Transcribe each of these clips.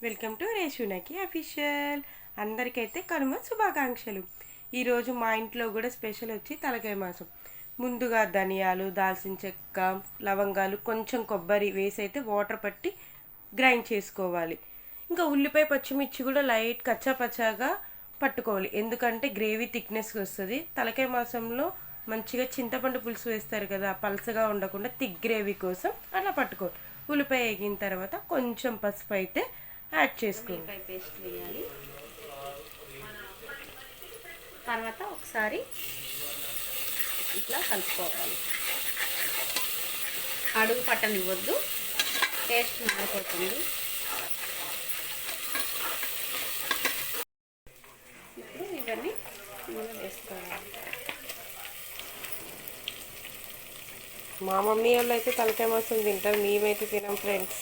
Welcome to రేషునకి official. అందరికైతే కనుమ శుభాకాంక్షలు. ఈరోజు మా ఇంట్లో కూడా స్పెషల్ వచ్చి తలకాయ మాసం. ముందుగా ధనియాలు, దాల్చిన చెక్క, లవంగాలు, కొంచెం కొబ్బరి వేసి అయితే వాటర్ పట్టి గ్రైండ్ చేసుకోవాలి. ఇంకా ఉల్లిపాయ, పచ్చిమిర్చి కూడా లైట్ కచ్చాపచ్చాగా పట్టుకోవాలి. ఎందుకంటే గ్రేవీ థిక్నెస్ వస్తుంది. తలకాయ మాసంలో మంచిగా చింతపండు పులుసు వేస్తారు కదా, పలసగా ఉండకుండా థిక్ గ్రేవీ కోసం అలా పట్టుకోవాలి. ఉల్లిపాయ వేగిన తర్వాత కొంచెం పసుపు అయితే యాడ్ చేసుకోవాలి. పేస్ట్ వేయాలి. తర్వాత ఒకసారి ఇట్లా కలుపుకోవాలి. అడుగు పట్టనివ్వద్దు, టేస్ట్ మారిపోతుంది. ఇప్పుడు ఇవన్నీ ఇందులో వేసుకోవాలి. మా మమ్మీ వాళ్ళు అయితే తలకాయ మాసం తింటారు, మేమైతే తినాం ఫ్రెండ్స్.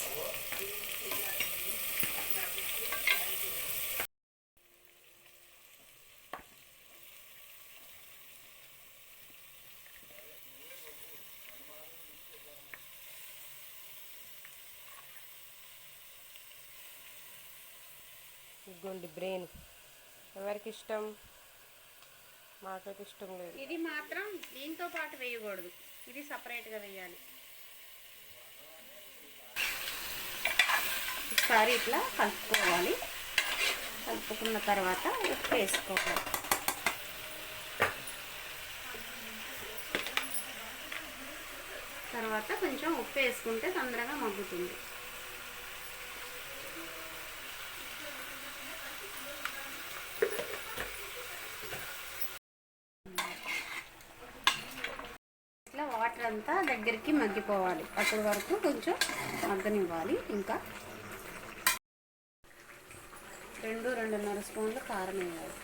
ఇదిగోండి బ్రెయిన్. ఎవరికి ఇష్టం? మాకైతే ఇష్టం లేదు. ఇది మాత్రం దీంతో పాటు వేయకూడదు, ఇది సపరేట్గా వేయాలి. ఒకసారి ఇట్లా కలుపుకోవాలి. కలుపుకున్న తర్వాత ఉప్పు వేసుకోవాలి. తర్వాత కొంచెం ఉప్పు వేసుకుంటే తొందరగా మగ్గుతుంది. ఇట్లా వాటర్ అంతా దగ్గరికి మగ్గిపోవాలి. అప్పటి వరకు కొంచెం మగ్గనివ్వాలి. ఇంకా 2-2.5 స్పూన్లు కారం వేయాలి.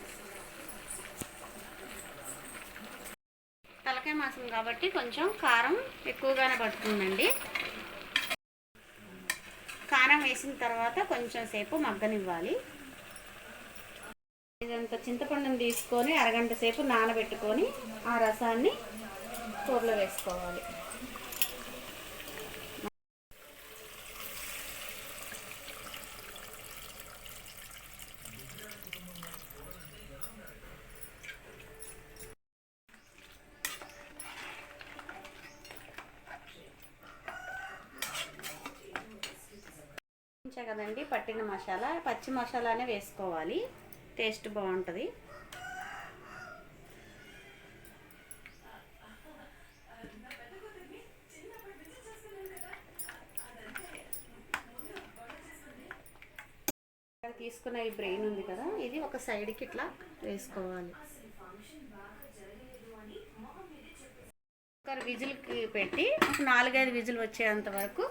తలకాయ మాసం కాబట్టి కొంచెం కారం ఎక్కువగానే పడుతుందండి. కారం వేసిన తర్వాత కొంచెం సేపు మగ్గనివ్వాలి. ఇదంత చింతపండుని తీసుకొని అరగంట సేపు నానబెట్టుకొని ఆ రసాన్ని కూరలో వేసుకోవాలి. కదండి, పట్టిన మసాలా పచ్చి మసాలానే వేసుకోవాలి, టేస్ట్ బాగుంటుంది. తీసుకున్న ఈ బ్రెయిన్ ఉంది కదా, ఇది ఒక సైడ్కి ఇట్లా వేసుకోవాలి. ఒక విజిల్కి పెట్టి 4-5 విజిల్ వచ్చేంత వరకు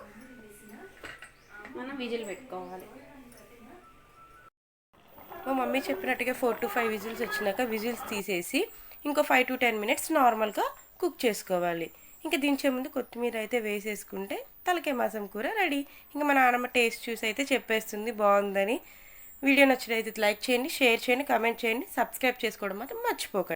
మనం విజిల్ పెట్టుకోవాలి. మా మమ్మీ చెప్పినట్టుగా 4 to 5 విజిల్స్ వచ్చినాక విజిల్స్ తీసేసి ఇంకో 5 to 10 minutes నార్మల్గా కుక్ చేసుకోవాలి. ఇంకా దించే ముందు కొత్తిమీర అయితే వేసేసుకుంటే తలకాయ మాసం కూర రెడీ. ఇంకా మా నాన్నమ్మ టేస్ట్ చూసి అయితే చెప్పేస్తుంది బాగుందని. వీడియో నచ్చినట్లయితే లైక్ చేయండి, షేర్ చేయండి, కామెంట్ చేయండి, సబ్స్క్రైబ్ చేసుకోవడం మాత్రం మర్చిపోకండి.